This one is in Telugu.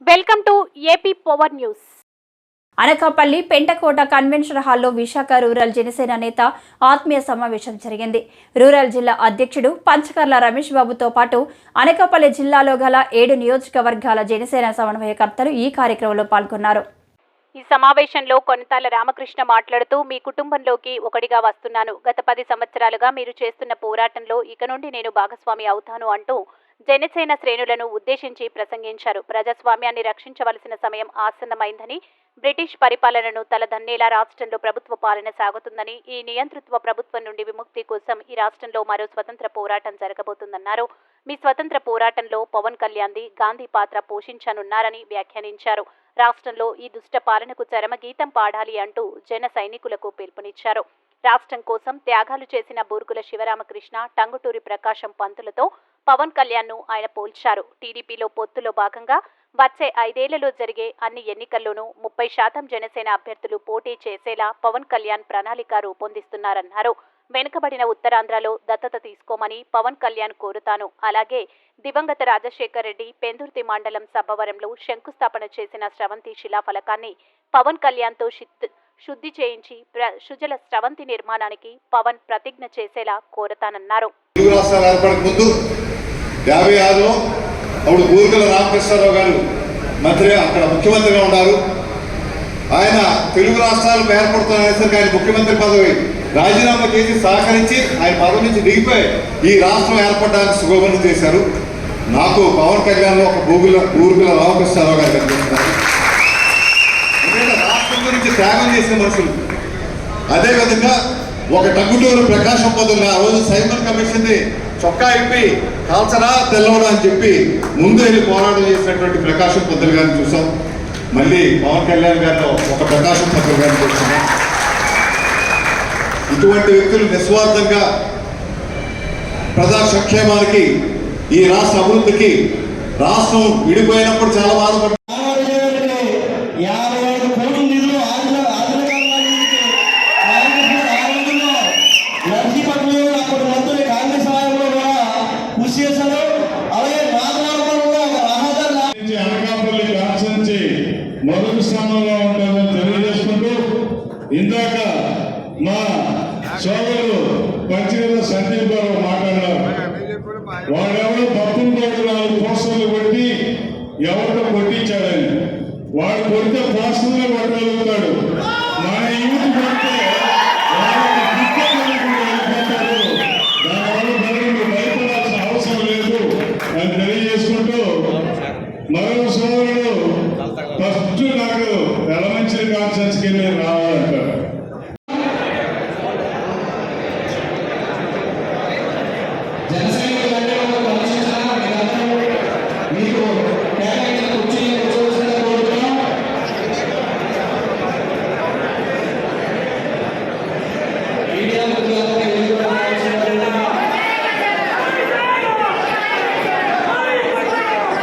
Welcome to AP power news. Anakapalli Pentakota convention హాల్లో విశాఖ రూరల్ జనసేన నేత ఆత్మీయ సమావేశం జరిగింది. రూరల్ జిల్లా అధ్యక్షుడు పంచకర్ల రమేష్ బాబుతో పాటు అనకాపల్లి జిల్లాలో గల 7 నియోజకవర్గాల జనసేన సమన్వయకర్తలు ఈ కార్యక్రమంలో పాల్గొన్నారు. ఈ సమావేశంలో కొనతాల రామకృష్ణ మాట్లాడుతూ, మీ కుటుంబంలోకి ఒకటిగా వస్తున్నాను. గత 10 సంవత్సరాలుగా మీరు చేస్తున్న పోరాటంలో ఇక నుండి నేను భాగస్వామి అవుతాను అంటూ జనసేన శ్రేణులను ఉద్దేశించి ప్రసంగించారు. ప్రజాస్వామ్యాన్ని రక్షించవలసిన సమయం ఆసన్నమైందని, బ్రిటిష్ పరిపాలనను తలదన్నేలా రాష్ట్రంలో ప్రభుత్వ పాలన సాగుతుందని, ఈ నియంతృత్వ ప్రభుత్వం నుండి విముక్తి కోసం ఈ రాష్ట్రంలో మరో స్వతంత్ర పోరాటం జరగబోతుందన్నారు. మీ స్వతంత్ర పోరాటంలో పవన్ కళ్యాణ్ది గాంధీ పాత్ర పోషించనున్నారని వ్యాఖ్యానించారు. రాష్ట్రంలో ఈ దుష్ట పాలనకు చరమగీతం పాడాలి అంటూ జన సైనికులకు పిలుపునిచ్చారు. రాష్ట్రం కోసం త్యాగాలు చేసిన బూర్గుల శివరామకృష్ణ, టంగుటూరి ప్రకాశం పంతులతో పవన్ కళ్యాణ్ను ఆయన పోల్చారు. టీడీపీలో పొత్తులో భాగంగా వచ్చే 5 ఏళ్లలో జరిగే అన్ని ఎన్నికల్లోనూ 30% జనసేన అభ్యర్థులు పోటీ చేసేలా పవన్ కళ్యాణ్ ప్రణాళిక రూపొందిస్తున్నారన్నారు. వెనుకబడిన ఉత్తరాంధ్రలో దత్తత తీసుకోమని పవన్ కళ్యాణ్ కోరుతాను. అలాగే దివంగత రాజశేఖర్ రెడ్డి పెందుర్తి మండలం సబ్బవరంలో శంకుస్థాపన చేసిన స్రవంతి శిలాఫలకాన్ని పవన్ కళ్యాణ్తో శుద్ధి చేయించి సుజల స్రవంతి నిర్మాణానికి పవన్ ప్రతిజ్ఞ చేసేలా కోరతానన్నారు. అప్పుడు బూర్గుల రామకృష్ణారావు గారు మంత్రి అక్కడ ముఖ్యమంత్రిగా ఉన్నారు. ఆయన తెలుగు రాష్ట్రాలకు ఏర్పడుతున్న ఆయన ముఖ్యమంత్రి పదవి రాజీనామా చేసి సహకరించి ఆయన పదవి నుంచి దిగిపోయి ఈ రాష్ట్రం ఏర్పడడానికి సుగమనం చేశారు. నాకు పవన్ కళ్యాణ్లో ఒక బూర్గుల రామకృష్ణారావు గారు కనిపిస్తున్నారు. ఎందుకంటే రాష్ట్రం గురించి త్యాగం చేసిన మనుషులు. అదేవిధంగా ఒక టంగుటూరు ప్రకాశం పంతులు ఆ రోజు సైబర్ కమిషన్ని చొక్కా ఇప్పి కాల్చరా తెల్లవరా అని చెప్పి ముందు వెళ్ళి పోరాటం చేసినటువంటి ప్రకాశం పంతులు గారిని చూసాం. మళ్ళీ పవన్ కళ్యాణ్ గారిలో ఒక ప్రకాశం పంతులు గారిని చూస్తున్నాం. ఇటువంటి వ్యక్తులు నిస్వార్థంగా ప్రజా సంక్షేమానికి, ఈ రాష్ట్ర అభివృద్ధికి, రాష్ట్రం విడిపోయినప్పుడు చాలా బాధపడ్డారు. అనకాపల్లి కాన్స్టిట్యున్సీ మొదటి స్థానంలో ఉంటుందని తెలియజేసుకుంటూ, ఇందాక మా సోదరుడు పంచగల సందీప్ గారు మాట్లాడారు. వాడెవడో పప్పులు కొట్టి 4 పోస్టర్లు కొట్టి ఎవరితో కొట్టించాడని. వాడు కొడితే పోస్టర్లే కొట్టగలుగుతాడు. మన యూత్ కొడితే భయపడాల్సిన అవసరం లేదు అని తెలియజేసుకుంటూ, మరో సోదరుడు ఫస్ట్ నాకు ఎలమంచిలి కాన్స్టిట్యున్సీకి రావాలంట.